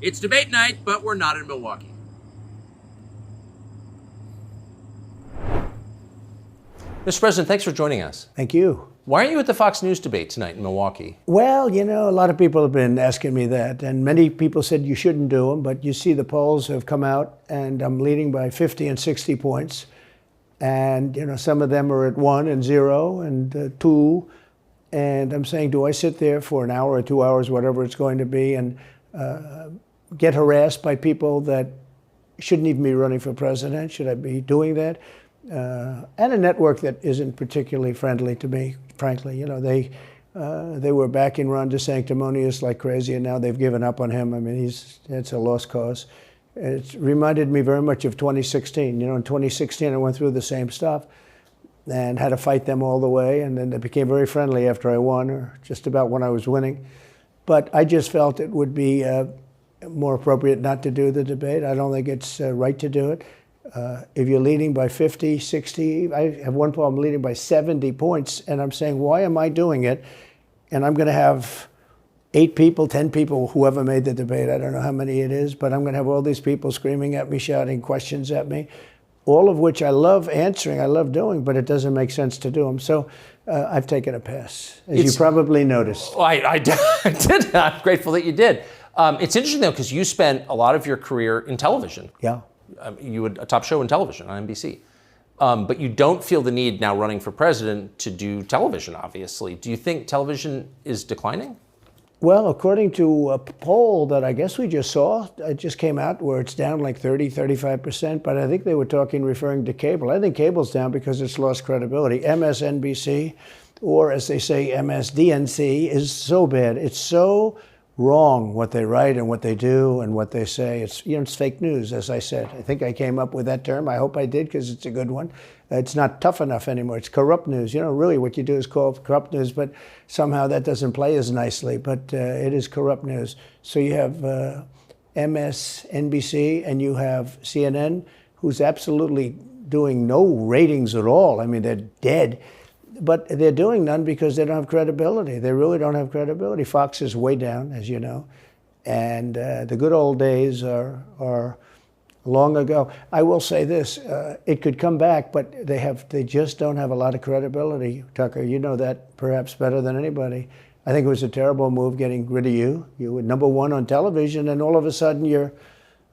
It's debate night, but we're not in Milwaukee. Mr. President, thanks for joining us. Thank you. Why aren't you at the Fox News debate tonight in Milwaukee? Well, you know, a lot of people have been asking me that, and many people said you shouldn't do them, but you see the polls have come out, and I'm leading by 50 and 60 points. And, you know, some of them are at 1 and 0 and 2. And I'm saying, do I sit there for an hour or 2 hours, whatever it's going to be, and get harassed by people that shouldn't even be running for president? Should I be doing that? And a network that isn't particularly friendly to me, frankly. You know, they were backing Ron DeSanctimonious like crazy, and now they've given up on him. I mean, it's a lost cause. It reminded me very much of 2016. You know, in 2016, I went through the same stuff and had to fight them all the way, and then they became very friendly after I won, or just about when I was winning. But I just felt it would be more appropriate not to do the debate. I don't think it's right to do it. If you're leading by 50, 60, I have one problem leading by 70 points, and I'm saying, why am I doing it? And I'm going to have 8 people, 10 people, whoever made the debate, I don't know how many it is, but I'm going to have all these people screaming at me, shouting questions at me, all of which I love answering, I love doing, but it doesn't make sense to do them. So I've taken a pass, as you probably noticed. Well, I did. I'm grateful that you did. It's interesting, though, because you spent a lot of your career in television. Yeah. You had a top show in television on NBC. But you don't feel the need now running for president to do television, obviously. Do you think television is declining? Well, according to a poll that I guess we just saw, it just came out where it's down like 30, 35%, but I think they were referring to cable. I think cable's down because it's lost credibility. MSNBC, or as they say, MSDNC, is so bad. It's so wrong what they write and what they do and what they say. It's, you know, it's fake news, as I said. I think I came up with that term. I hope I did, because it's a good one. It's not tough enough anymore. It's corrupt news. You know, really what you do is call it corrupt news, but somehow that doesn't play as nicely. But it is corrupt news. So you have MSNBC and you have CNN, who's absolutely doing no ratings at all. I mean, they're dead. But they're doing none because they don't have credibility. They really don't have credibility. Fox is way down, as you know. And the good old days are long ago. I will say this, it could come back, but they just don't have a lot of credibility. Tucker, you know that perhaps better than anybody. I think it was a terrible move getting rid of you. You were number one on television, and all of a sudden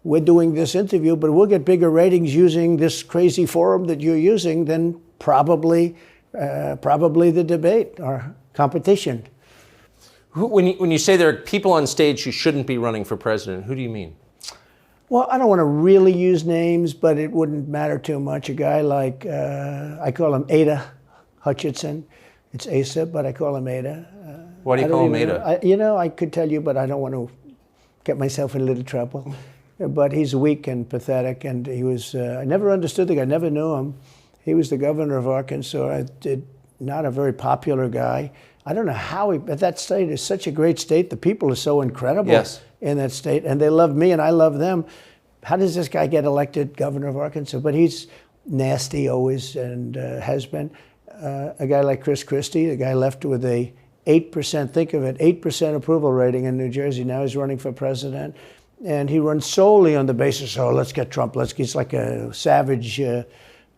we're doing this interview, but we'll get bigger ratings using this crazy forum that you're using than probably the debate or competition. When you say there are people on stage who shouldn't be running for president, who do you mean? Well, I don't want to really use names, but it wouldn't matter too much. A guy like, I call him Ada Hutchinson. It's Asa, but I call him Ada. Why do you call him Ada? You know, I could tell you, but I don't want to get myself in a little trouble. But he's weak and pathetic, and he was, I never understood the guy, never knew him. He was the governor of Arkansas, not a very popular guy. I don't know how but that state is such a great state. The people are so incredible in that state, and they love me and I love them. How does this guy get elected governor of Arkansas? But he's nasty always, and has been. A guy like Chris Christie, the guy left with a 8%, think of it, 8% approval rating in New Jersey. Now he's running for president, and he runs solely on the basis, oh, let's get Trump. He's like a savage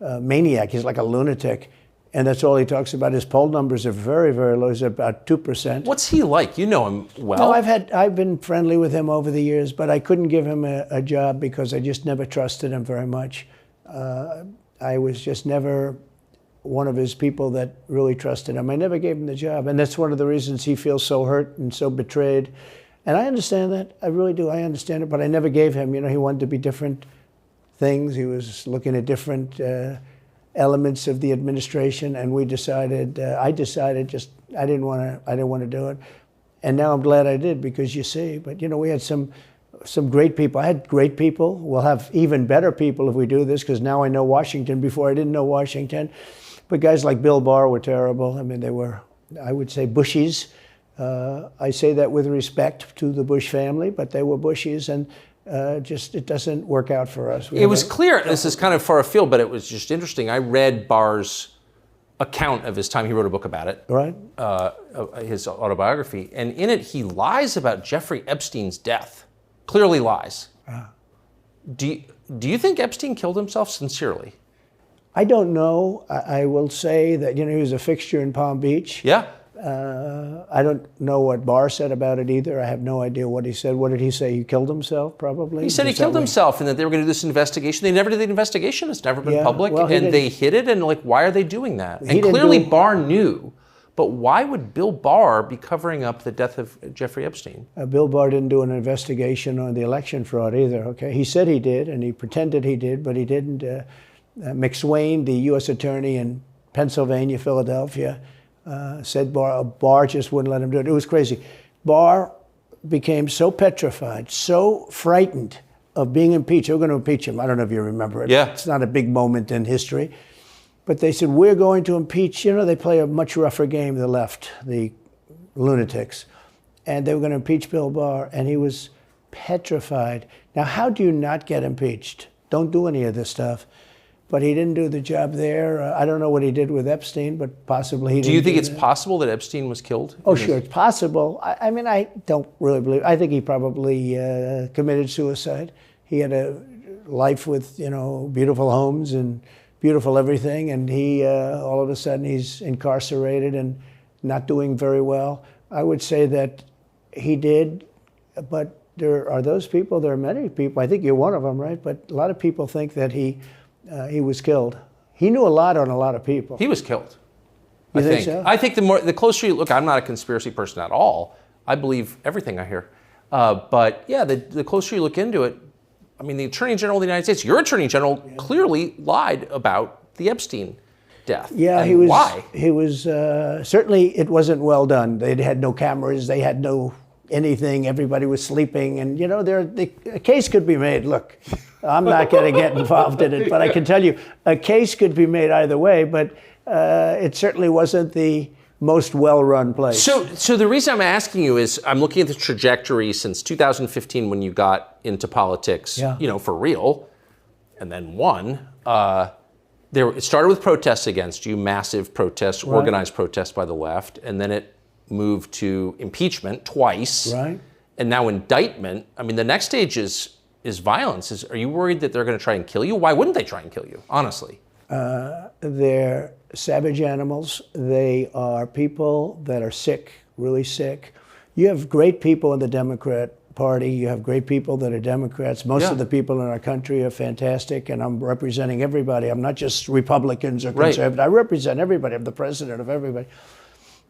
maniac. He's like a lunatic. And that's all he talks about. His poll numbers are very, very low. He's about 2%. What's he like? You know him well. No, I've been friendly with him over the years, but I couldn't give him a job because I just never trusted him very much. I was just never one of his people that really trusted him. I never gave him the job, and that's one of the reasons he feels so hurt and so betrayed. And I understand that. I really do. I understand it, but I never gave him. You know, he wanted to be different things. He was looking at different elements of the administration, and I decided I didn't want to do it. And now I'm glad I did, because you see, but you know, we had some great people. I had great people. We'll have even better people if we do this, because now I know Washington. Before I didn't know Washington. But guys like Bill Barr were terrible. I mean, they were, I would say, Bushies. I say that with respect to the Bush family, but they were Bushies, and it doesn't work out for us. It was clear, this is kind of far afield, but it was just interesting. I read Barr's account of his time. He wrote a book about it. Right. His autobiography. And in it, he lies about Jeffrey Epstein's death clearly lies. Do you think Epstein killed himself sincerely? I don't know. I will say that, he was a fixture in Palm Beach. Yeah. I don't know what Barr said about it either. I have no idea what he said. What did he say? He killed himself, probably? He said he killed himself and that they were going to do this investigation. They never did the investigation. It's never been public. Well, and they hid it. And why are they doing that? And clearly Barr knew. But why would Bill Barr be covering up the death of Jeffrey Epstein? Bill Barr didn't do an investigation on the election fraud either, okay? He said he did, and he pretended he did, but he didn't. McSwain, the U.S. attorney in Pennsylvania, Philadelphia, said Barr just wouldn't let him do it. It was crazy. Barr became so petrified, so frightened of being impeached. They were going to impeach him. I don't know if you remember it. Yeah. It's not a big moment in history. But they said, we're going to impeach. They play a much rougher game, the left, the lunatics. And they were going to impeach Bill Barr, and he was petrified. Now, how do you not get impeached? Don't do any of this stuff. But he didn't do the job there. I don't know what he did with Epstein, but possibly he didn't. Do you think it's possible that Epstein was killed? Oh, sure, it's possible. I mean, I don't really believe. I think he probably committed suicide. He had a life with, beautiful homes and beautiful everything, and he all of a sudden he's incarcerated and not doing very well. I would say that he did, but there are those people. There are many people. I think you're one of them, right? But a lot of people think that he was killed. He knew a lot on a lot of people. He was killed. You think so? I think the closer you look, I'm not a conspiracy person at all. I believe everything I hear. But yeah, the closer you look into it, I mean, the Attorney General of the United States, your Attorney General, clearly lied about the Epstein death. Yeah, and he was. Why? He was certainly. It wasn't well done. They had no cameras. They had no anything. Everybody was sleeping, and a case could be made. Look, I'm not going to get involved in it, but I can tell you, a case could be made either way. But it certainly wasn't the most well-run place. So the reason I'm asking you is I'm looking at the trajectory since 2015 when you got into politics, for real, and then won. It started with protests against you, massive protests, organized protests by the left, and then it moved to impeachment twice, right? And now indictment. I mean, the next stage is violence. Are you worried that they're going to try and kill you? Why wouldn't they try and kill you, honestly? They're savage animals. They are people that are sick, really sick. You have great people in the Democrat Party. You have great people that are Democrats. Most of the people in our country are fantastic, and I'm representing everybody. I'm not just Republicans or conservatives. Right. I represent everybody. I'm the president of everybody.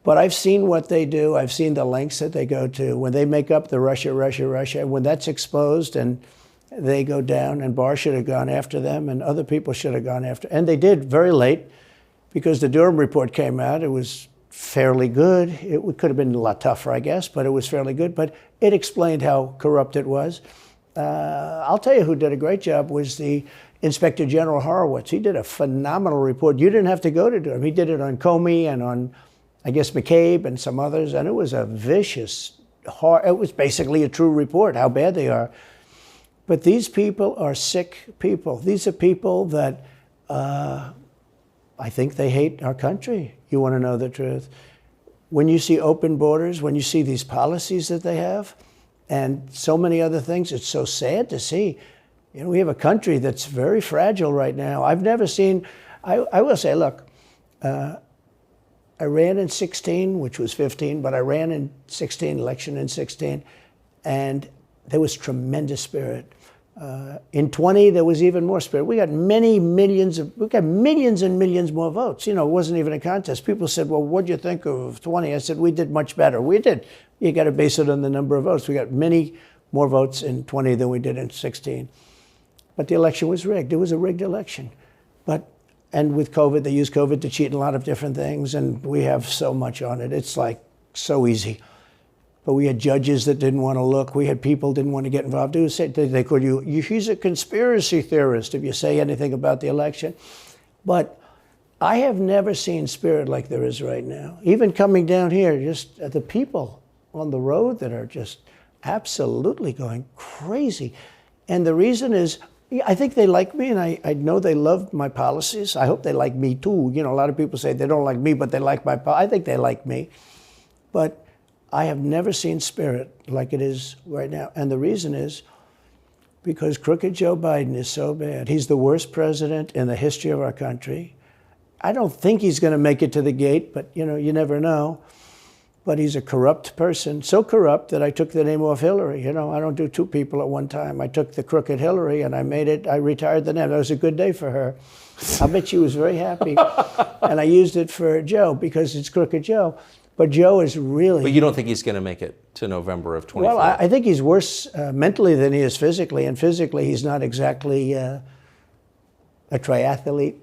But I've seen what they do. I've seen the lengths that they go to. When they make up the Russia, when that's exposed and they go down, and Barr should have gone after them, and other people should have gone after. And they did very late, because the Durham report came out. It was fairly good. It could have been a lot tougher, I guess, but it was fairly good. But it explained how corrupt it was. I'll tell you who did a great job was the Inspector General Horowitz. He did a phenomenal report. You didn't have to go to Durham. He did it on Comey and on, I guess, McCabe and some others, and it was a vicious, it was basically a true report, how bad they are. But these people are sick people. These are people that I think they hate our country. You want to know the truth. When you see open borders, when you see these policies that they have, and so many other things, it's so sad to see. We have a country that's very fragile right now. I've never seen, I will say, look, I ran in 16, which was 15, but I ran in 16, election in 16, and there was tremendous spirit. In 20, there was even more spirit. We got millions and millions more votes. It wasn't even a contest. People said, well, what'd you think of 20? I said, we did much better. We did. You got to base it on the number of votes. We got many more votes in 20 than we did in 16. But the election was rigged. It was a rigged election. And with COVID, they used COVID to cheat in a lot of different things, and we have so much on it. It's like so easy. But we had judges that didn't want to look. We had people didn't want to get involved. They called you, he's a conspiracy theorist if you say anything about the election. But I have never seen spirit like there is right now. Even coming down here, just the people on the road that are just absolutely going crazy. And the reason is, I think they like me, and I know they love my policies. I hope they like me too. A lot of people say they don't like me, but they like my policies. I think they like me. But I have never seen spirit like it is right now. And the reason is because crooked Joe Biden is so bad. He's the worst president in the history of our country. I don't think he's going to make it to the gate, but you never know. But he's a corrupt person, so corrupt that I took the name off Hillary. I don't do two people at one time. I took the crooked Hillary and I retired the name. That was a good day for her. I bet she was very happy. And I used it for Joe because it's crooked Joe. But Joe is really... But you don't think he's going to make it to November of 2024? Well, I think he's worse mentally than he is physically. And physically, he's not exactly a triathlete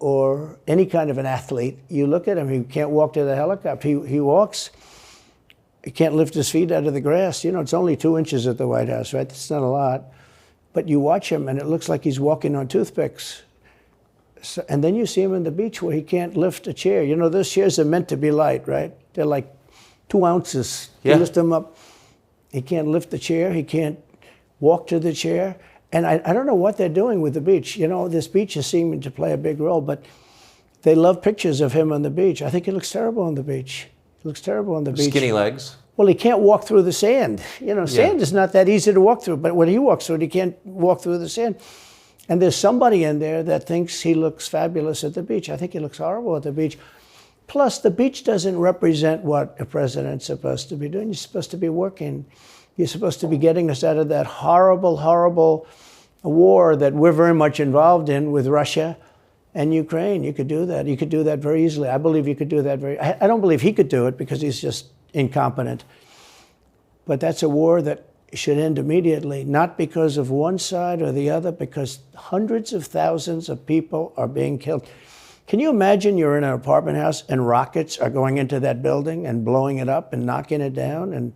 or any kind of an athlete. You look at him, he can't walk to the helicopter. He walks, he can't lift his feet out of the grass. It's only 2 inches at the White House, right? That's not a lot. But you watch him, and it looks like he's walking on toothpicks. So, and then you see him on the beach where he can't lift a chair. Those chairs are meant to be light, right? They're like 2 ounces. Yeah. You lift them up. He can't lift the chair. He can't walk to the chair. And I don't know what they're doing with the beach. This beach is seeming to play a big role, but they love pictures of him on the beach. I think he looks terrible on the beach. He looks terrible on the beach. Skinny legs? Well, he can't walk through the sand. Sand is not that easy to walk through, but when he walks through it, he can't walk through the sand. And there's somebody in there that thinks he looks fabulous at the beach. I think he looks horrible at the beach. Plus, the beach doesn't represent what a president's supposed to be doing. You're supposed to be working. You're supposed to be getting us out of that horrible, horrible war that we're very much involved in with Russia and Ukraine. You could do that. You could do that very easily. I believe you could do that I don't believe he could do it because he's just incompetent. But that's a war that should end immediately, not because of one side or the other, because hundreds of thousands of people are being killed. Can you imagine you're in an apartment house and rockets are going into that building and blowing it up and knocking it down? And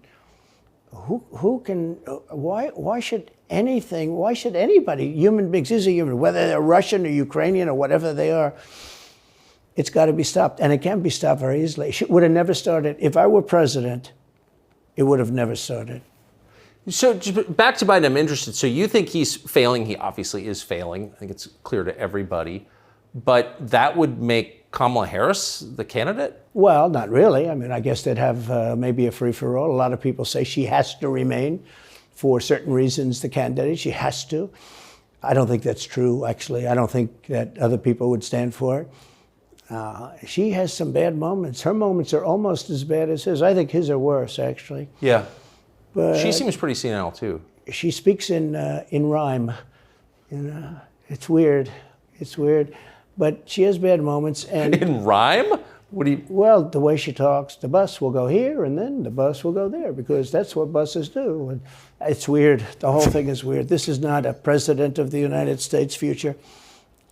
why should anybody, human beings, is a human, whether they're Russian or Ukrainian or whatever they are, it's got to be stopped. And it can't be stopped very easily. It would have never started. If I were president, it would have never started. So back to Biden, I'm interested. So you think he's failing? He obviously is failing. I think it's clear to everybody. But that would make Kamala Harris the candidate? Well, not really. I mean, I guess they'd have maybe a free-for-all. A lot of people say she has to remain for certain reasons the candidate. She has to. I don't think that's true, actually. I don't think that other people would stand for it. She has some bad moments. Her moments are almost as bad as his. I think his are worse, actually. Yeah. But she seems pretty senile, too. She speaks in rhyme. It's weird. It's weird. But she has bad moments. And in rhyme? What do you... Well, the way she talks, the bus will go here and then the bus will go there because that's what buses do. And it's weird. The whole thing is weird. This is not a president of the United States future.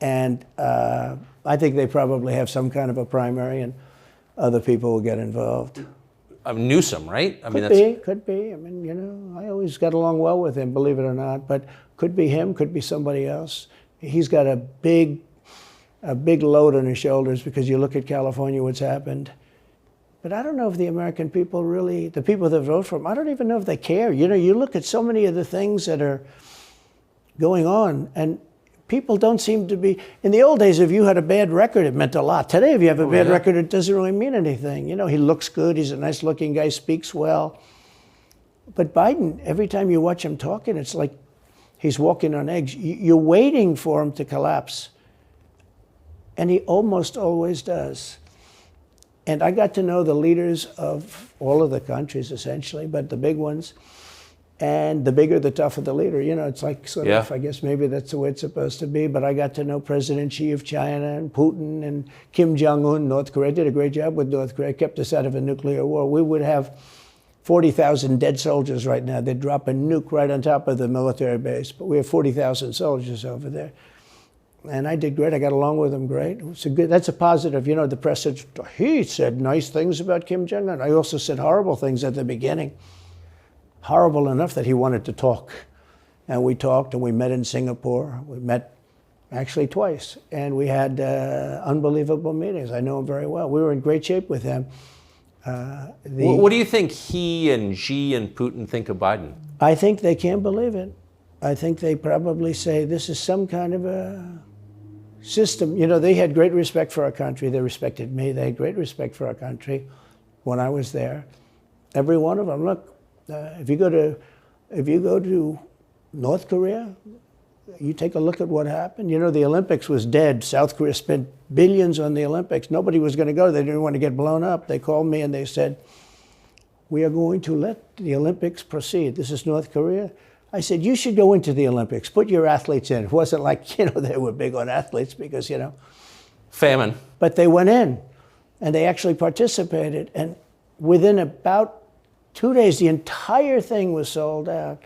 And I think they probably have some kind of a primary and other people will get involved. Newsom, right? Could be. I mean, I always got along well with him, believe it or not. But could be him, could be somebody else. He's got a big load on his shoulders because you look at California, what's happened. But I don't know if the American people really, the people that vote for him, I don't even know if they care. You look at so many of the things that are going on, and people don't seem to be, in the old days, if you had a bad record, it meant a lot. Today, if you have a bad record, it doesn't really mean anything. He looks good, he's a nice looking guy, speaks well. But Biden, every time you watch him talking, it's like he's walking on eggs. You're waiting for him to collapse. And he almost always does. And I got to know the leaders of all of the countries, essentially, but the big ones. And the bigger, the tougher the leader. It's like sort of, I guess maybe that's the way it's supposed to be. But I got to know President Xi of China and Putin and Kim Jong-un, North Korea. Did a great job with North Korea, kept us out of a nuclear war. We would have 40,000 dead soldiers right now. They'd drop a nuke right on top of the military base. But we have 40,000 soldiers over there. And I did great. I got along with him great. That's a positive. The press said, he said nice things about Kim Jong-un. I also said horrible things at the beginning. Horrible enough that he wanted to talk. And we talked and we met in Singapore. We met actually twice. And we had unbelievable meetings. I know him very well. We were in great shape with him. What do you think he and Xi and Putin think of Biden? I think they can't believe it. I think they probably say this is some kind of a system. They had great respect for our country. They respected me. They had great respect for our country when I was there. Every one of them. Look, if you go to North Korea, you take a look at what happened. You know, the Olympics was dead. South Korea spent billions on the Olympics. Nobody was going to go. They didn't want to get blown up. They called me and they said, we are going to let the Olympics proceed. This is North Korea. I said, you should go into the Olympics. Put your athletes in. It wasn't like, you know, they were big on athletes because, you know. Famine. But they went in and they actually participated. And within about 2 days, the entire thing was sold out.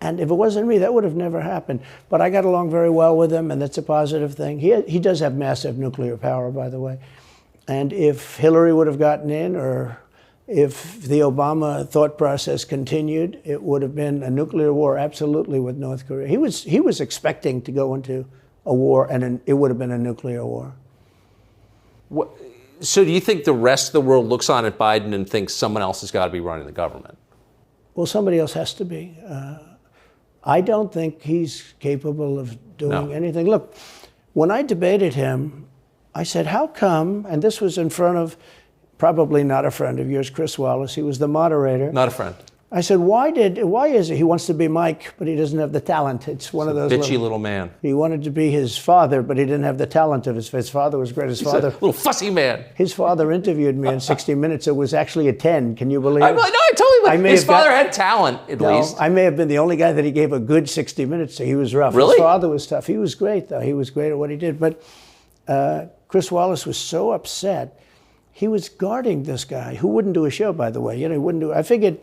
And if it wasn't me, that would have never happened. But I got along very well with him, and that's a positive thing. He does have massive nuclear power, by the way. And if Hillary would have gotten in, or if the Obama thought process continued, it would have been a nuclear war, absolutely, with North Korea. He was expecting to go into a war, and it would have been a nuclear war. So do you think the rest of the world looks on at Biden and thinks someone else has got to be running the government? Well, somebody else has to be. I don't think he's capable of doing anything. Look, when I debated him, I said, how come, and this was in front of probably not a friend of yours, Chris Wallace. He was the moderator. Not a friend. I said, why is it? He wants to be Mike, but he doesn't have the talent. It's one of those bitchy little man. He wanted to be his father, but he didn't have the talent of his father was great. He's a little fussy man. His father interviewed me in 60 Minutes. It was actually a 10. Can you believe it? No, I totally believe his father had talent, at least. I may have been the only guy that he gave a good 60 Minutes to. He was rough. Really? His father was tough. He was great, though. He was great at what he did. But Chris Wallace was so upset. He was guarding this guy who wouldn't do a show, by the way. You know, he wouldn't do. I figured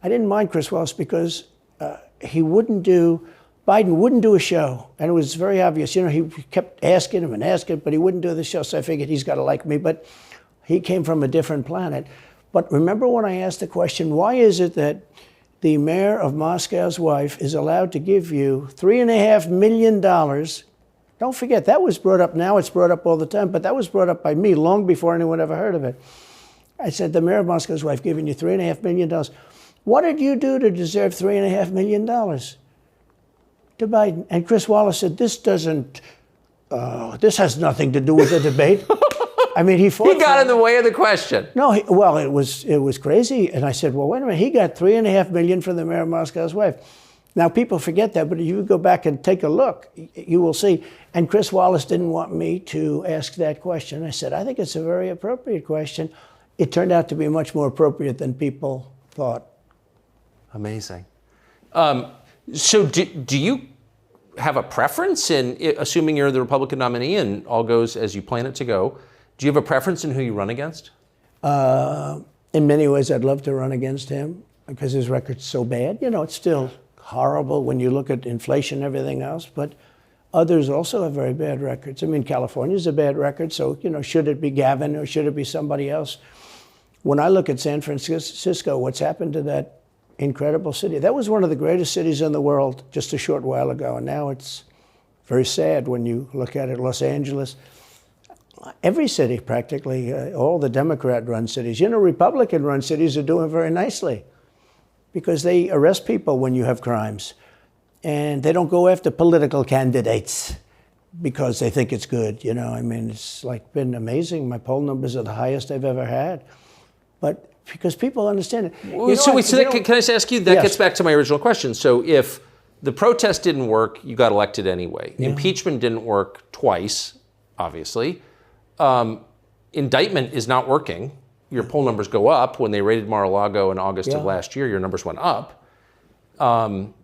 I didn't mind Chris Wallace because Biden wouldn't do a show. And it was very obvious. You know, he kept asking him and asking, but he wouldn't do the show. So I figured he's got to like me. But he came from a different planet. But remember when I asked the question, why is it that the mayor of Moscow's wife is allowed to give you $3.5 million? Don't forget, that was brought up. Now it's brought up all the time, but that was brought up by me long before anyone ever heard of it. I said, the mayor of Moscow's wife giving you $3.5 million. What did you do to deserve $3.5 million? To Biden. And Chris Wallace said, this has nothing to do with the debate. I mean, he got in the way of the question. No, it was crazy. And I said, well, wait a minute. He got $3.5 million from the mayor of Moscow's wife. Now, people forget that, but if you go back and take a look, you will see. And Chris Wallace didn't want me to ask that question. I said, I think it's a very appropriate question. It turned out to be much more appropriate than people thought. Amazing. So do you have a preference in, assuming you're the Republican nominee and all goes as you plan it to go, do you have a preference in who you run against? In many ways, I'd love to run against him because his record's so bad. You know, it's still horrible when you look at inflation and everything else, but others also have very bad records. I mean, California's a bad record, so, you know, should it be Gavin or should it be somebody else? When I look at San Francisco, what's happened to that incredible city? That was one of the greatest cities in the world just a short while ago, and now it's very sad when you look at it. Los Angeles, every city practically, all the Democrat-run cities. You know, Republican-run cities are doing very nicely because they arrest people when you have crimes, and they don't go after political candidates because they think it's good. You know, I mean, it's like been amazing. My poll numbers are the highest I've ever had, but because people understand it. Can I just ask you, that gets back to my original question. So if the protest didn't work, you got elected anyway. Yeah. Impeachment didn't work twice, obviously. Indictment is not working. Your poll numbers go up. When they raided Mar-a-Lago in August of last year, your numbers went up.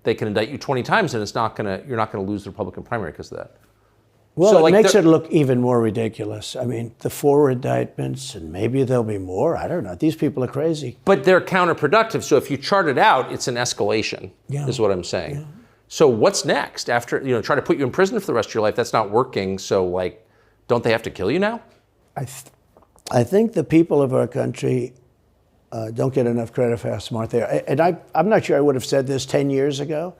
They can indict you 20 times and you're not gonna lose the Republican primary because of that. Well, so it makes it look even more ridiculous. I mean, the 4 indictments, and maybe there'll be more. I don't know. These people are crazy. But they're counterproductive. So if you chart it out, it's an escalation, is what I'm saying. Yeah. So what's next? After, you know, try to put you in prison for the rest of your life, that's not working. So, like, don't they have to kill you now? I think the people of our country don't get enough credit for how smart they are. And I'm not sure I would have said this 10 years ago,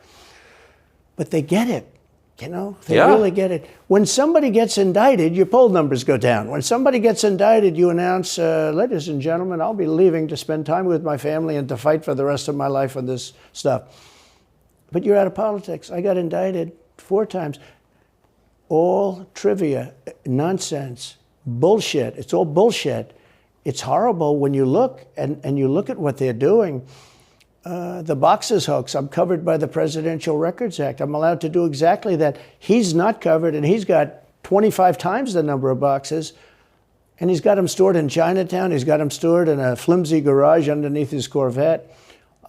but they get it. You know, they really get it. When somebody gets indicted, your poll numbers go down. When somebody gets indicted, you announce, ladies and gentlemen, I'll be leaving to spend time with my family and to fight for the rest of my life on this stuff. But you're out of politics. I got indicted 4 times. All trivia, nonsense, bullshit. It's all bullshit. it's horrible when you look and you look at what they're doing. The boxes hoax, I'm covered by the Presidential Records Act. I'm allowed to do exactly that. He's not covered, and he's got 25 times the number of boxes, and he's got them stored in Chinatown. He's got them stored in a flimsy garage underneath his Corvette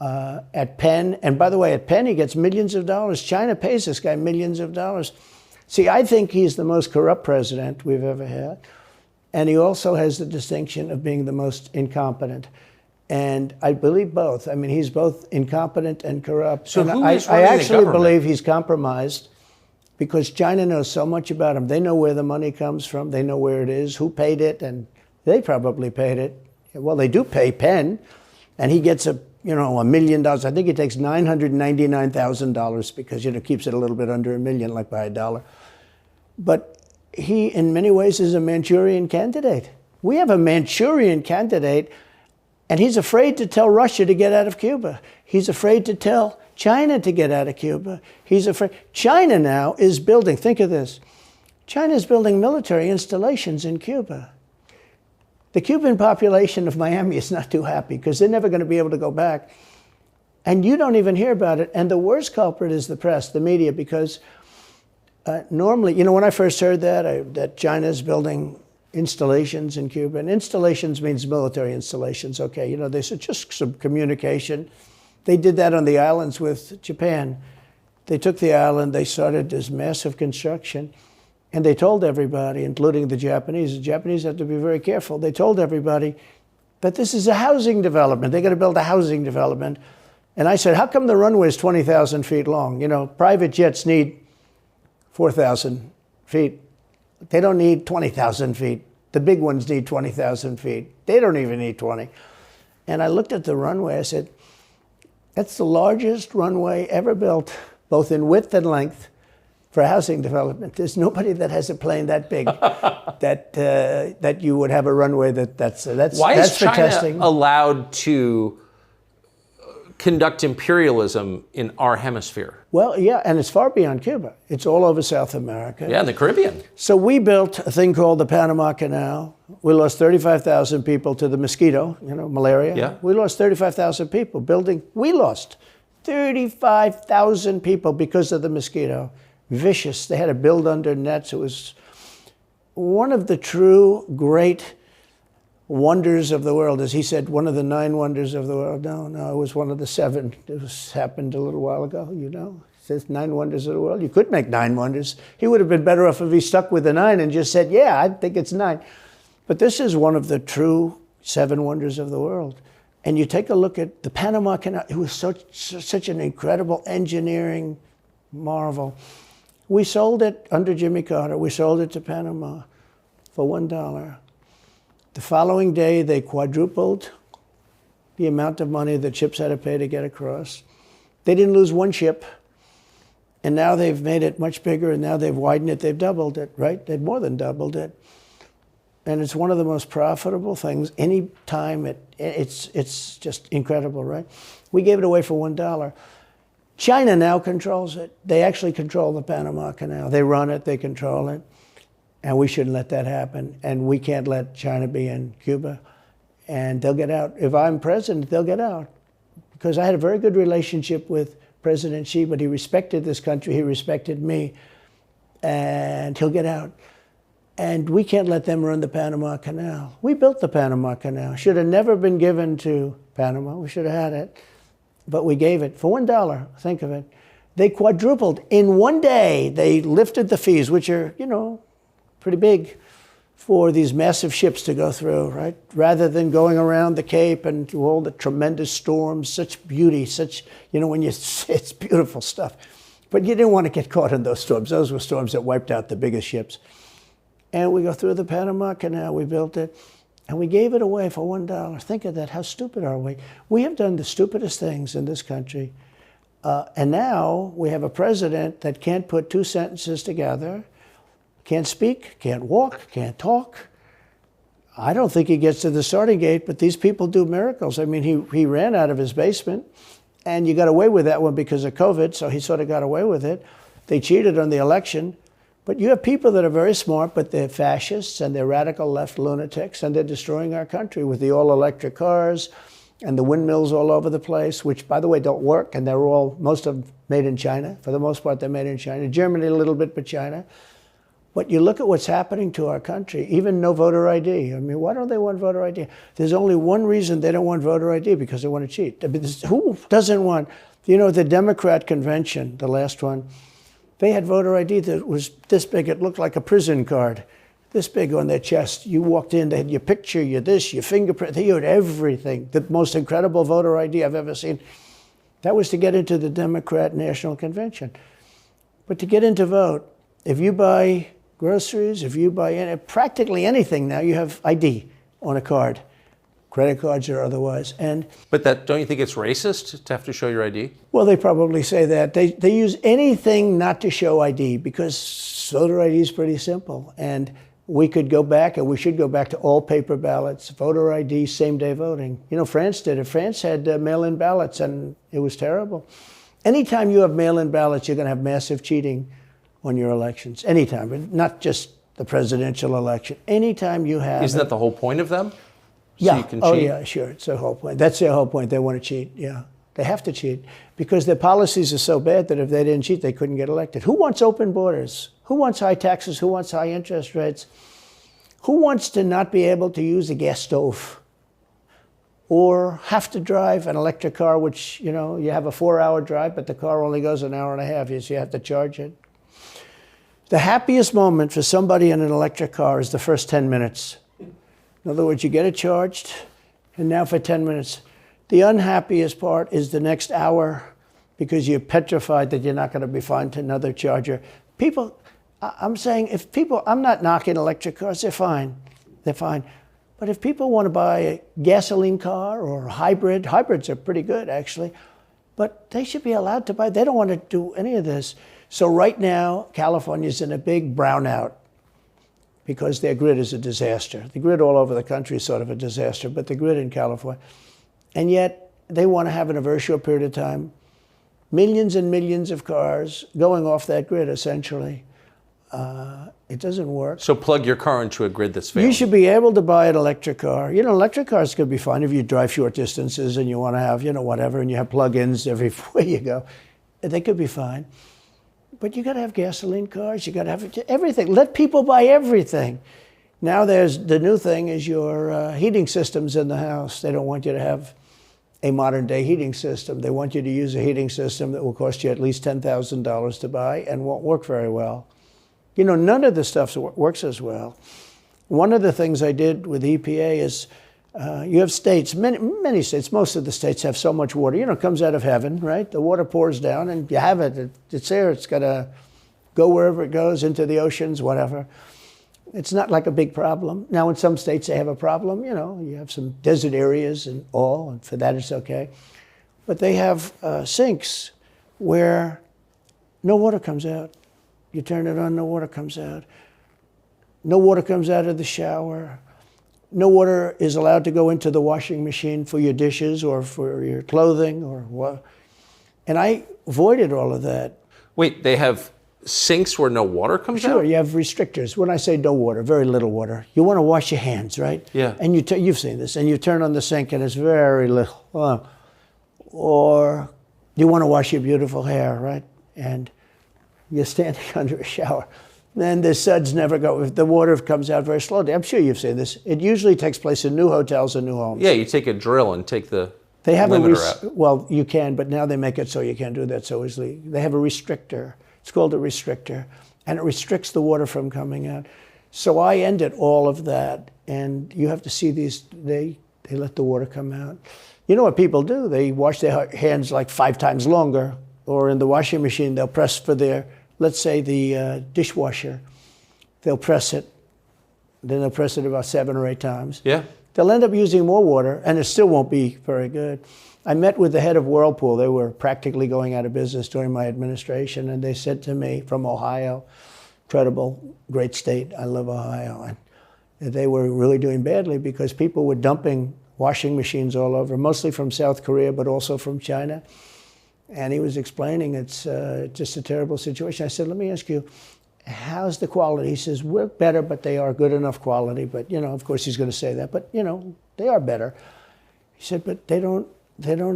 at Penn. And by the way, at Penn, he gets millions of dollars. China pays this guy millions of dollars. See, I think he's the most corrupt president we've ever had. And he also has the distinction of being the most incompetent. And I believe both. I mean, he's both incompetent and corrupt. So and who I is running the actually government? believe he's compromised because China knows so much about him. They know where the money comes from. They know where it is, who paid it, and they probably paid it. Well, they do pay Penn, and he gets $1 million. I think he takes $999,000 because, keeps it a little bit under $1 million, like by $1. But he, in many ways, is a Manchurian candidate. We have a Manchurian candidate, and he's afraid to tell Russia to get out of Cuba. He's afraid to tell China to get out of Cuba. He's afraid. China now is building, think of this, China is building military installations in Cuba. The Cuban population of Miami is not too happy because they're never going to be able to go back. And you don't even hear about it. And the worst culprit is the press, the media, because normally, when I first heard that China's building installations in Cuba, and installations means military installations, okay, they said just some communication. They did that on the islands with Japan. They took the island, they started this massive construction, and they told everybody, including the Japanese have to be very careful. They told everybody that this is a housing development. They're going to build a housing development. And I said, how come the runway is 20,000 feet long? Private jets need 4,000 feet. They don't need 20,000 feet. The big ones need 20,000 feet. They don't even need 20. And I looked at the runway. I said, that's the largest runway ever built, both in width and length, for housing development. There's nobody that has a plane that big that you would have a runway that's Why that's is for China testing. allowed to conduct imperialism in our hemisphere? Well, yeah, and it's far beyond Cuba. It's all over South America. Yeah, in the Caribbean. So we built a thing called the Panama Canal. We lost 35,000 people to the mosquito, malaria. Yeah. We lost 35,000 people building. We lost 35,000 people because of the mosquito. Vicious. They had to build under nets. It was one of the true great wonders of the world. As he said, one of the 9 wonders of the world. No, it was one of the 7. It happened a little while ago, It says 9 wonders of the world. You could make 9 wonders. He would have been better off if he stuck with the 9 and just said, yeah, I think it's 9. But this is one of the true 7 wonders of the world. And you take a look at the Panama Canal. It was such an incredible engineering marvel. We sold it under Jimmy Carter. We sold it to Panama for $1. The following day, they quadrupled the amount of money that ships had to pay to get across. They didn't lose one ship. And now they've made it much bigger, and now they've widened it. They've doubled it, right? They've more than doubled it. And it's one of the most profitable things. Any time it's just incredible, right? We gave it away for $1. China now controls it. They actually control the Panama Canal. They run it, they control it. And we shouldn't let that happen. And we can't let China be in Cuba. And they'll get out. If I'm president, they'll get out. Because I had a very good relationship with President Xi, but he respected this country, he respected me. And he'll get out. And we can't let them run the Panama Canal. We built the Panama Canal. Should have never been given to Panama. We should have had it. But we gave it for $1. Think of it. They quadrupled. In one day, they lifted the fees, which are, pretty big, for these massive ships to go through, right? Rather than going around the Cape and through all the tremendous storms, such beauty, it's beautiful stuff. But you didn't want to get caught in those storms. Those were storms that wiped out the biggest ships. And we go through the Panama Canal, we built it, and we gave it away for $1. Think of that, how stupid are we? We have done the stupidest things in this country. And now we have a president that can't put 2 sentences together, can't speak, can't walk, can't talk. I don't think he gets to the starting gate, but these people do miracles. I mean, he ran out of his basement, and you got away with that one because of COVID, so he sort of got away with it. They cheated on the election, But you have people that are very smart, but they're fascists and they're radical left lunatics, and they're destroying our country with the all-electric cars and the windmills all over the place, which, by the way, don't work, and they're all, most of them made in China. For the most part, they're made in China. Germany a little bit, but China. But you look at what's happening to our country, even no voter ID. I mean, why don't they want voter ID? There's only one reason they don't want voter ID, because they want to cheat. I mean, who doesn't want, the Democrat convention, the last one, they had voter ID that was this big. It looked like a prison card, this big on their chest. You walked in, they had your picture, your this, your fingerprint. They had everything. The most incredible voter ID I've ever seen. That was to get into the Democrat National Convention. But to get in to vote, if you buy groceries, if you buy practically anything now, you have ID on a card. Credit cards or otherwise. But don't you think it's racist to have to show your ID? Well, they probably say that. They use anything not to show ID, because voter ID is pretty simple. And we could go back, and we should go back to all paper ballots, voter ID, same-day voting. France did it. France had mail-in ballots, and it was terrible. Anytime you have mail-in ballots, you're going to have massive cheating on your elections. Anytime, but not just the presidential election. Anytime you have... Isn't that the whole point of them? Yeah. So you can cheat? Oh, yeah, sure. It's their whole point. That's their whole point. They want to cheat. Yeah. They have to cheat because their policies are so bad that if they didn't cheat, they couldn't get elected. Who wants open borders? Who wants high taxes? Who wants high interest rates? Who wants to not be able to use a gas stove or have to drive an electric car, which, you have a 4-hour drive, but the car only goes an hour and a half, so you have to charge it. The happiest moment for somebody in an electric car is the first 10 minutes. In other words, you get it charged, and now for 10 minutes. The unhappiest part is the next hour, because you're petrified that you're not going to be found another charger. People, I'm saying, I'm not knocking electric cars, they're fine. They're fine. But if people want to buy a gasoline car or a hybrid, hybrids are pretty good, actually, but they should be allowed to buy. They don't want to do any of this. So right now, California's in a big brownout, because their grid is a disaster. The grid all over the country is sort of a disaster, but the grid in California. And yet, they want to have in a very short period of time millions and millions of cars going off that grid, essentially. It doesn't work. So plug your car into a grid that's failing. You should be able to buy an electric car. Electric cars could be fine if you drive short distances and you want to have, whatever, and you have plug-ins everywhere you go. They could be fine. But you got to have gasoline cars. You got to have everything. Let people buy everything. Now the new thing is your heating systems in the house. They don't want you to have a modern day heating system. They want you to use a heating system that will cost you at least $10,000 to buy and won't work very well. None of the stuff works as well. One of the things I did with EPA is you have states, many states, most of the states have so much water. It comes out of heaven, right? The water pours down and you have it. It's there. It's got to go wherever it goes, into the oceans, whatever. It's not like a big problem. Now, in some states, they have a problem. You have some desert areas and all, and for that, it's okay. But they have sinks where no water comes out. You turn it on, no water comes out. No water comes out of the shower. No water is allowed to go into the washing machine for your dishes or for your clothing or what. And I avoided all of that. Wait, they have sinks where no water comes out? Sure, you have restrictors. When I say no water, very little water. You want to wash your hands, right? Yeah. And you've seen this. And you turn on the sink and it's very little. Or you want to wash your beautiful hair, right? And you're standing under a shower. Then the suds never go. The water comes out very slowly. I'm sure you've seen this. It usually takes place in new hotels and new homes. Yeah, you take a drill and take the they have limiter out. Well, you can, but now they make it so you can't do that so easily. They have a restrictor. It's called a restrictor, and it restricts the water from coming out. So I ended all of that, and you have to see these. They let the water come out. You know what people do? They wash their hands like 5 times longer, or in the washing machine, they'll press for their. Let's say the dishwasher, they'll press it, then they'll press it about 7 or 8 times. Yeah. They'll end up using more water, and it still won't be very good. I met with the head of Whirlpool. They were practically going out of business during my administration, and they said to me, from Ohio, incredible, great state, I love Ohio, and they were really doing badly because people were dumping washing machines all over, mostly from South Korea, but also from China. And he was explaining it's just a terrible situation. I said, let me ask you, how's the quality? He says, we're better, but they are good enough quality. But, of course he's going to say that, but, they are better. He said, but they don't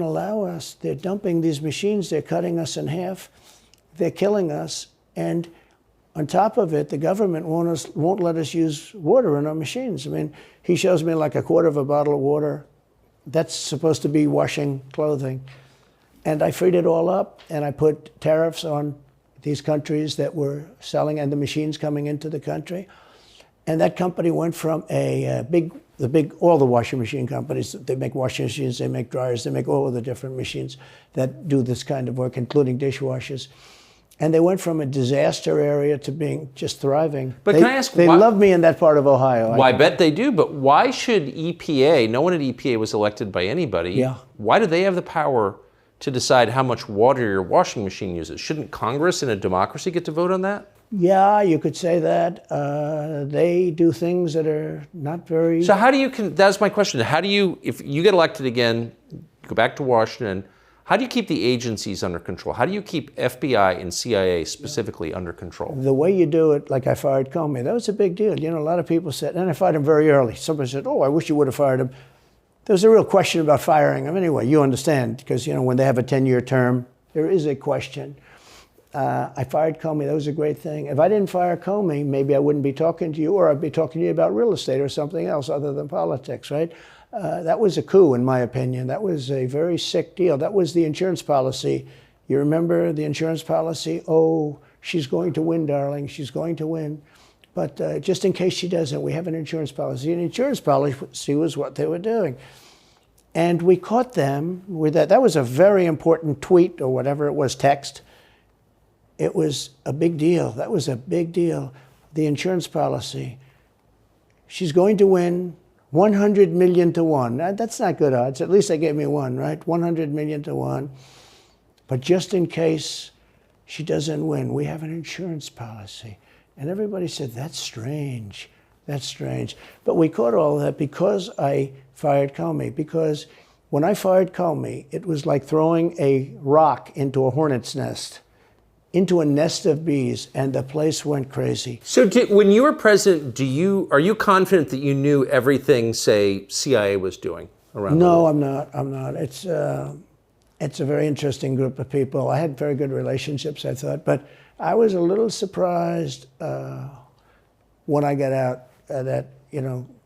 allow us. They're dumping these machines. They're cutting us in half. They're killing us. And on top of it, the government won't let us use water in our machines. I mean, he shows me like a quarter of a bottle of water. That's supposed to be washing clothing. And I freed it all up, and I put tariffs on these countries that were selling and the machines coming into the country. And that company went from all the washing machine companies, they make washing machines, they make dryers, they make all of the different machines that do this kind of work, including dishwashers. And they went from a disaster area to being just thriving. But can I ask, they love me in that part of Ohio. Well, I bet they do, but why should EPA, no one at EPA was elected by anybody, yeah. Why do they have the power to decide how much water your washing machine uses? Shouldn't Congress in a democracy get to vote on that? Yeah, you could say that. They do things that are not very... So how do you, that's my question, how do you, if you get elected again, go back to Washington, how do you keep the agencies under control? How do you keep FBI and CIA specifically under control? The way you do it, like I fired Comey, that was a big deal. A lot of people said, and I fired him very early. Somebody said, oh, I wish you would have fired him. There was a real question about firing him anyway. You understand, because, when they have a 10-year term, there is a question. I fired Comey. That was a great thing. If I didn't fire Comey, maybe I wouldn't be talking to you, or I'd be talking to you about real estate or something else other than politics, right? That was a coup, in my opinion. That was a very sick deal. That was the insurance policy. You remember the insurance policy? Oh, she's going to win, darling. She's going to win. But just in case she doesn't, we have an insurance policy. And insurance policy was what they were doing. And we caught them with that. That was a very important tweet or whatever it was, text. It was a big deal. That was a big deal. The insurance policy. She's going to win 100 million to 1. That's not good odds. At least they gave me one, right? 100 million to 1. But just in case she doesn't win, we have an insurance policy. And everybody said, that's strange. That's strange. But we caught all that because I fired Comey. Because when I fired Comey, it was like throwing a rock into a hornet's nest, into a nest of bees, and the place went crazy. So when you were president, are you confident that you knew everything, say, CIA was doing around the world? No, I'm not. It's a very interesting group of people. I had very good relationships, I thought, but I was a little surprised when I got out that,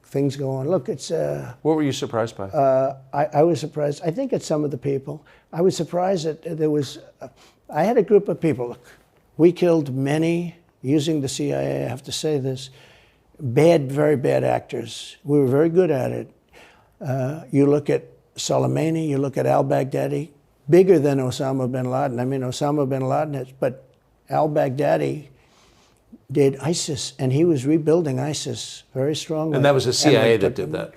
things go on. Look, it's... What were you surprised by? I was surprised. I think it's some of the people. I was surprised that there was... I had a group of people. Look, we killed many, using the CIA, I have to say this, very bad actors. We were very good at it. You look at Soleimani, you look at al-Baghdadi, bigger than Osama bin Laden. I mean, Osama bin Laden, but al-Baghdadi did ISIS, and he was rebuilding ISIS very strongly. And that was the CIA that did that?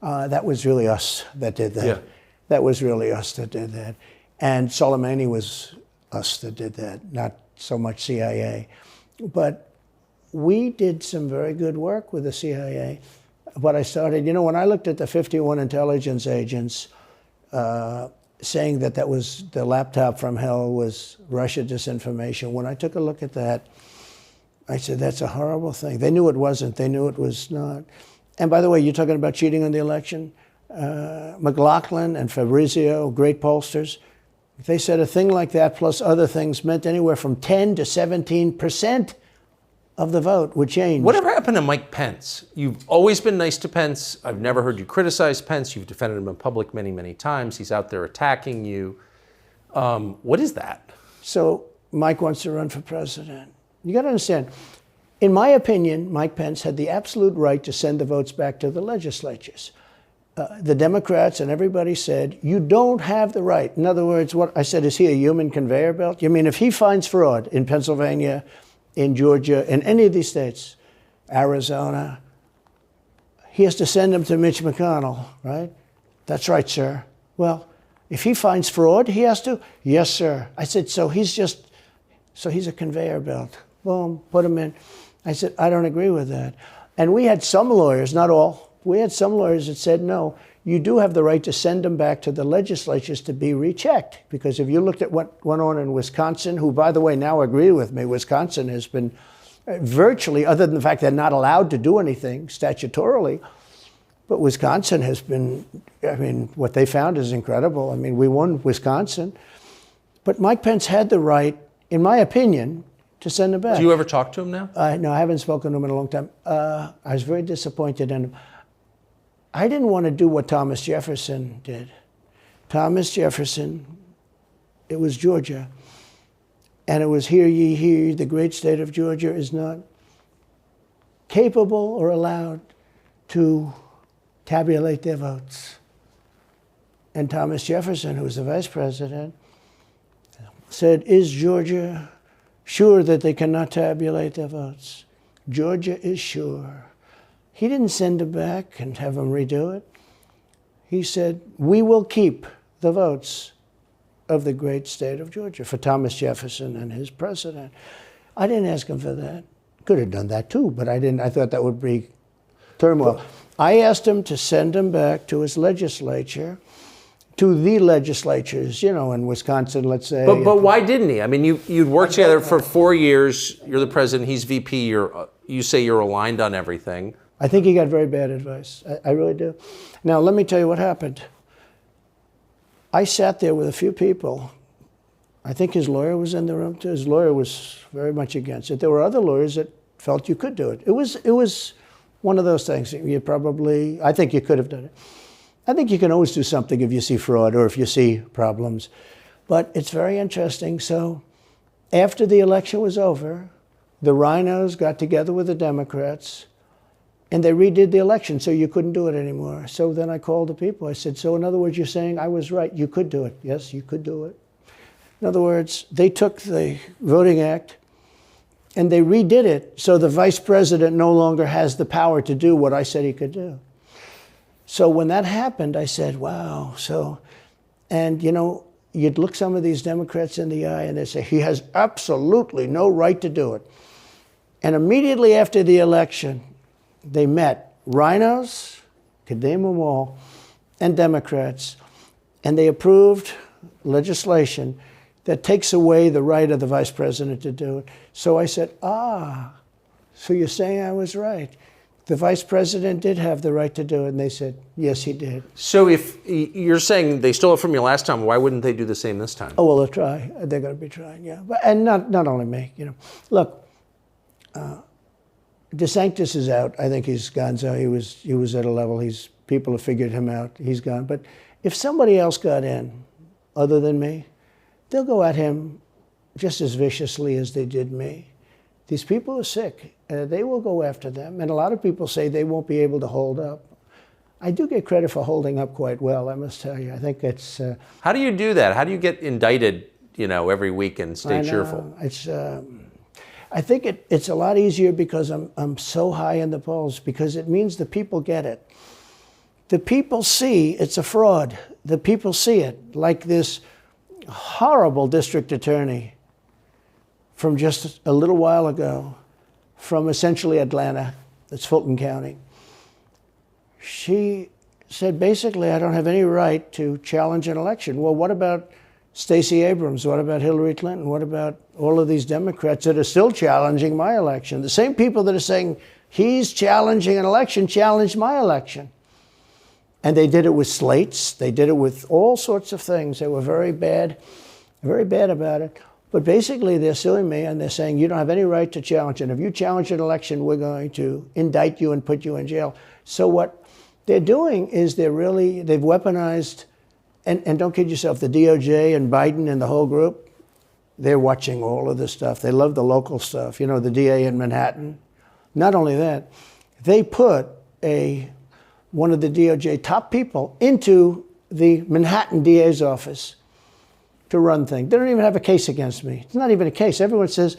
That was really us that did that. Yeah. That was really us that did that. And Soleimani was us that did that, not so much CIA. But we did some very good work with the CIA. But I started, when I looked at the 51 intelligence agents saying that was the laptop from hell was Russia disinformation, when I took a look at that, I said, that's a horrible thing. They knew it wasn't. They knew it was not. And by the way, you're talking about cheating on the election? McLaughlin and Fabrizio, great pollsters, they said a thing like that plus other things meant anywhere from 10 to 17% of the vote would change. Whatever happened to Mike Pence? You've always been nice to Pence. I've never heard you criticize Pence. You've defended him in public many, many times. He's out there attacking you. What is that? So Mike wants to run for president. You got to understand, in my opinion, Mike Pence had the absolute right to send the votes back to the legislatures. The Democrats and everybody said, you don't have the right. In other words, what I said, is he a human conveyor belt? You mean if he finds fraud in Pennsylvania, in Georgia, in any of these states, Arizona, he has to send them to Mitch McConnell, right? That's right, sir. Well, if he finds fraud, he has to? Yes, sir. I said, so he's a conveyor belt. Boom, put him in. I said, I don't agree with that. And we had some lawyers, not all, we had some lawyers that said, no, you do have the right to send them back to the legislatures to be rechecked. Because if you looked at what went on in Wisconsin, who, by the way, now agree with me, Wisconsin has been virtually, other than the fact they're not allowed to do anything statutorily. But Wisconsin has been, I mean, what they found is incredible. I mean, we won Wisconsin. But Mike Pence had the right, in my opinion, to send him back. Do you ever talk to him now? No, I haven't spoken to him in a long time. I was very disappointed in him. I didn't want to do what Thomas Jefferson did. Thomas Jefferson, it was Georgia. And it was, hear ye, hear ye, the great state of Georgia is not capable or allowed to tabulate their votes. And Thomas Jefferson, who was the vice president, said, is Georgia sure that they cannot tabulate their votes? Georgia is sure. He didn't send him back and have him redo it. He said, we will keep the votes of the great state of Georgia for Thomas Jefferson and his president. I didn't ask him for that. Could have done that too, but I didn't. I thought that would be turmoil. I asked him to send him back to his legislature, to the legislatures, you know, in Wisconsin, let's say. But why didn't he? I mean, you'd worked together for 4 years. You're the president. He's VP. You say you're aligned on everything. I think he got very bad advice. I really do. Now, let me tell you what happened. I sat there with a few people. I think his lawyer was in the room too. His lawyer was very much against it. There were other lawyers that felt you could do it. It was one of those things. I think you could have done it. I think you can always do something if you see fraud or if you see problems. But it's very interesting. So after the election was over, the rhinos got together with the Democrats and they redid the election, so you couldn't do it anymore. So then I called the people. I said, so in other words, you're saying I was right. You could do it. Yes, you could do it. In other words, they took the Voting Act and they redid it so the vice president no longer has the power to do what I said he could do. So when that happened, I said, wow. And you know, you'd look some of these Democrats in the eye and they'd say, he has absolutely no right to do it. And immediately after the election, they met rhinos, could name them all, and Democrats, and they approved legislation that takes away the right of the vice president to do it. So I said, so you're saying I was right. The vice president did have the right to do it, and they said, yes, he did. So if you're saying they stole it from you last time, why wouldn't they do the same this time? Oh, well, they'll try. They're going to be trying, yeah. And not only me, you know. Look, DeSantis is out. I think he's gone. So he was at a level. People have figured him out. He's gone. But if somebody else got in, other than me, they'll go at him just as viciously as they did me. These people are sick. They will go after them. And a lot of people say they won't be able to hold up. I do get credit for holding up quite well, I must tell you. I think it's... How do you do that? How do you get indicted, you know, every week and stay cheerful? I think it's a lot easier because I'm so high in the polls, because it means the people get it. The people see it's a fraud. The people see it. Like this horrible district attorney from just a little while ago, from essentially Atlanta, that's Fulton County. She said, basically, I don't have any right to challenge an election. Well, what about Stacey Abrams? What about Hillary Clinton? What about all of these Democrats that are still challenging my election? The same people that are saying he's challenging an election challenged my election. And they did it with slates. They did it with all sorts of things. They were very bad about it. But basically, they're suing me and they're saying you don't have any right to challenge it. If you challenge an election, we're going to indict you and put you in jail. So what they're doing is they've weaponized, and don't kid yourself, the DOJ and Biden and the whole group, they're watching all of this stuff. They love the local stuff. You know, the DA in Manhattan. Not only that, they put one of the DOJ top people into the Manhattan DA's office to run things. They don't even have a case against me. It's not even a case. Everyone says,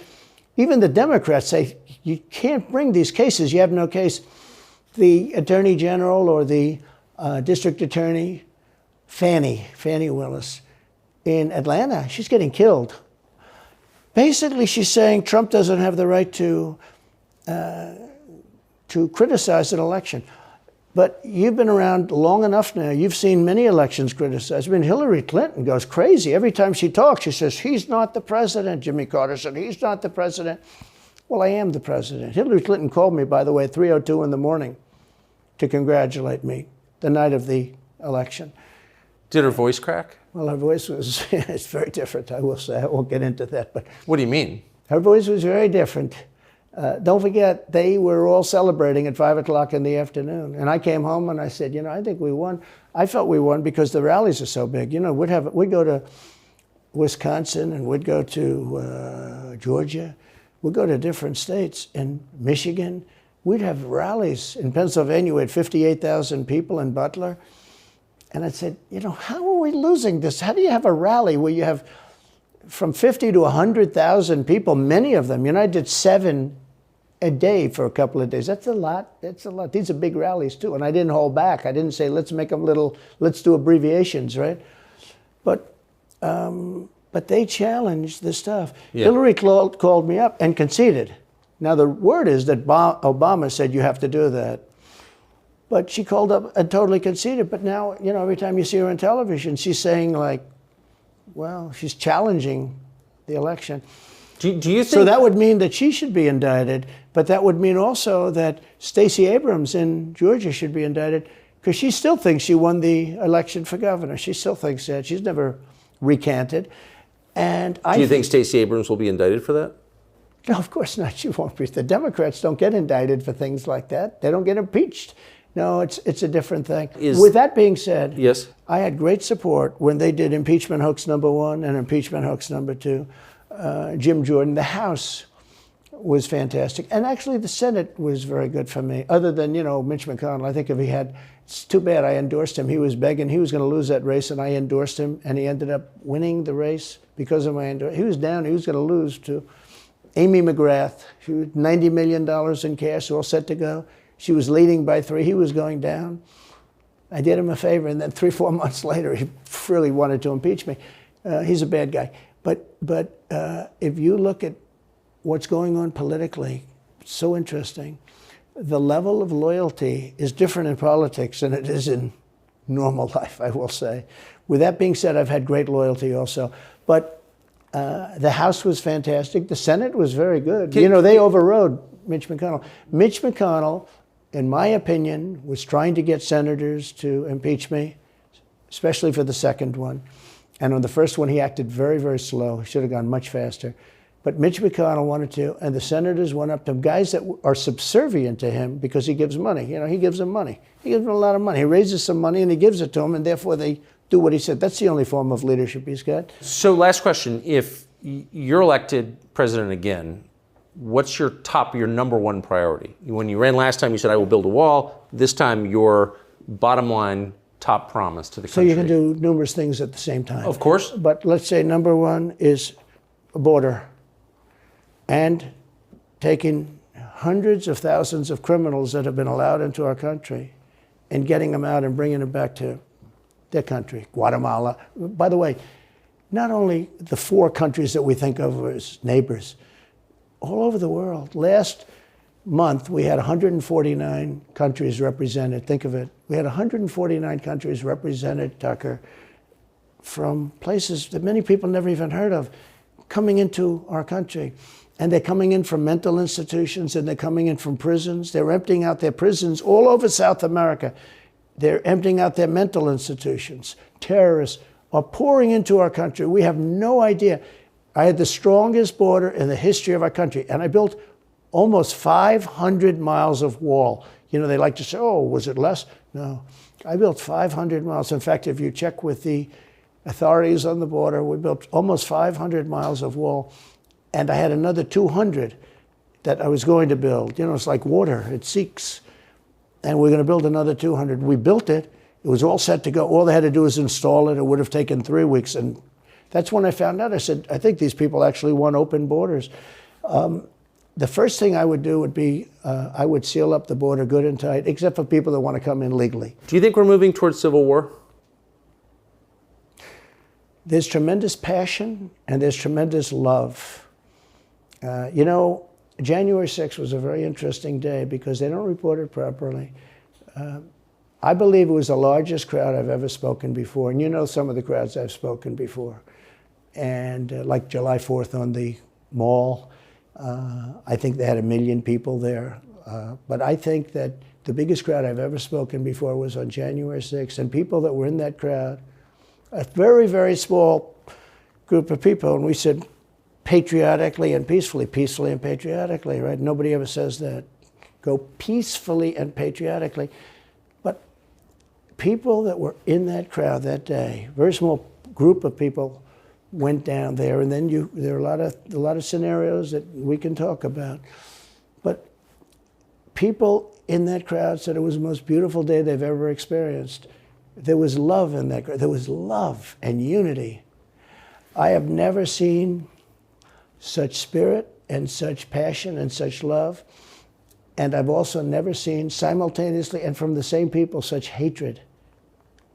even the Democrats say, you can't bring these cases. You have no case. The Attorney General or the District Attorney, Fannie Willis, in Atlanta, she's getting killed. Basically, she's saying Trump doesn't have the right to criticize an election. But you've been around long enough now. You've seen many elections criticized. I mean, Hillary Clinton goes crazy. Every time she talks, she says, he's not the president. Jimmy Carter said, he's not the president. Well, I am the president. Hillary Clinton called me, by the way, at 3:02 in the morning to congratulate me the night of the election. Did her voice crack? Well, her voice was, it's very different, I will say. I won't get into that. But What do you mean? her voice was very different. Don't forget, they were all celebrating at 5 o'clock in the afternoon. And I came home and I said, I think we won. I felt we won because the rallies are so big. We'd go to Wisconsin and we'd go to Georgia. We'd go to different states. In Michigan, we'd have rallies. In Pennsylvania, we had 58,000 people in Butler. And I said, how are we losing this? How do you have a rally where you have from 50 to 100,000 people, many of them? I did 7 a day for a couple of days. That's a lot. That's a lot. These are big rallies, too. And I didn't hold back. I didn't say, let's make them let's do abbreviations, right? But they challenged the stuff. Yeah. Hillary called me up and conceded. Now, the word is that Obama said you have to do that. But she called up and totally conceded. But now, every time you see her on television, she's saying, she's challenging the election. Do you think... So that would mean that she should be indicted, but that would mean also that Stacey Abrams in Georgia should be indicted because she still thinks she won the election for governor. She still thinks that. She's never recanted. And do you think Stacey Abrams will be indicted for that? No, of course not. She won't be. The Democrats don't get indicted for things like that. They don't get impeached. No, it's a different thing. With that being said, yes, I had great support when they did impeachment hoax #1 and impeachment hoax #2. Jim Jordan, the House was fantastic. And actually the Senate was very good for me, other than, Mitch McConnell. I think it's too bad I endorsed him. He was begging, he was going to lose that race, and I endorsed him, and he ended up winning the race because of my endorsement. He was down, he was going to lose to Amy McGrath. She was $90 million in cash, all set to go. She was leading by 3, he was going down. I did him a favor, and then 3-4 months later, he really wanted to impeach me. He's a bad guy. But if you look at what's going on politically, it's so interesting. The level of loyalty is different in politics than it is in normal life, I will say. With that being said, I've had great loyalty also. But the House was fantastic. The Senate was very good. They overrode Mitch McConnell. Mitch McConnell, in my opinion, was trying to get senators to impeach me, especially for the second one. And on the first one, he acted very, very slow. He should have gone much faster. But Mitch McConnell wanted to, and the senators went up to him, guys that are subservient to him because he gives money. He gives them money. He gives them a lot of money. He raises some money and he gives it to them, and therefore they do what he said. That's the only form of leadership he's got. So last question. If you're elected president again, what's your number one priority? When you ran last time, you said, I will build a wall. This time, your bottom line top promise to the country. So you can do numerous things at the same time. Of course. But let's say number one is a border and taking hundreds of thousands of criminals that have been allowed into our country and getting them out and bringing them back to their country, Guatemala. By the way, not only the 4 countries that we think of as neighbors, all over the world. Last month, we had 149 countries represented. Think of it. We had 149 countries represented, Tucker, from places that many people never even heard of, coming into our country. And they're coming in from mental institutions, and they're coming in from prisons. They're emptying out their prisons all over South America. They're emptying out their mental institutions. Terrorists are pouring into our country. We have no idea. I had the strongest border in the history of our country, and I built almost 500 miles of wall. They like to say, oh, was it less? No. I built 500 miles. In fact, if you check with the authorities on the border, we built almost 500 miles of wall. And I had another 200 that I was going to build. It's like water, it seeks. And we're going to build another 200. We built it. It was all set to go. All they had to do was install it. It would have taken 3 weeks. And that's when I found out. I said, I think these people actually want open borders. The first thing I would do would be I would seal up the border good and tight, except for people that want to come in legally. Do you think we're moving towards civil war? There's tremendous passion and there's tremendous love. January 6th was a very interesting day because they don't report it properly. I believe it was the largest crowd I've ever spoken before. And some of the crowds I've spoken before. And like July 4th on the Mall. I think they had 1 million people there. But I think that the biggest crowd I've ever spoken before was on January 6th, and people that were in that crowd, a very, very small group of people, and we said patriotically and peacefully and patriotically, right? Nobody ever says that. Go peacefully and patriotically. But people that were in that crowd that day, very small group of people, went down there, and then there are a lot of scenarios that we can talk about. But people in that crowd said it was the most beautiful day they've ever experienced. There was love in that crowd. There was love and unity. I have never seen such spirit and such passion and such love. And I've also never seen simultaneously and from the same people such hatred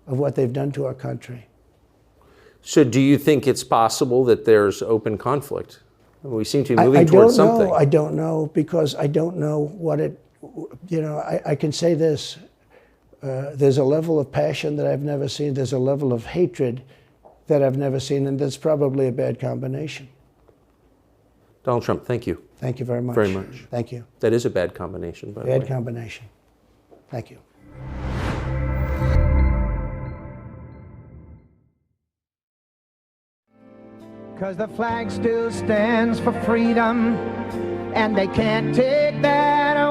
of what they've done to our country. So do you think it's possible that there's open conflict? We seem to be moving towards something. I don't know, because I don't know what it, I can say this. There's a level of passion that I've never seen. There's a level of hatred that I've never seen, and that's probably a bad combination. Donald Trump, thank you. Thank you very much. Very much. Thank you. That is a bad combination, by the way. Bad combination. Thank you. Cause the flag still stands for freedom, and they can't take that away.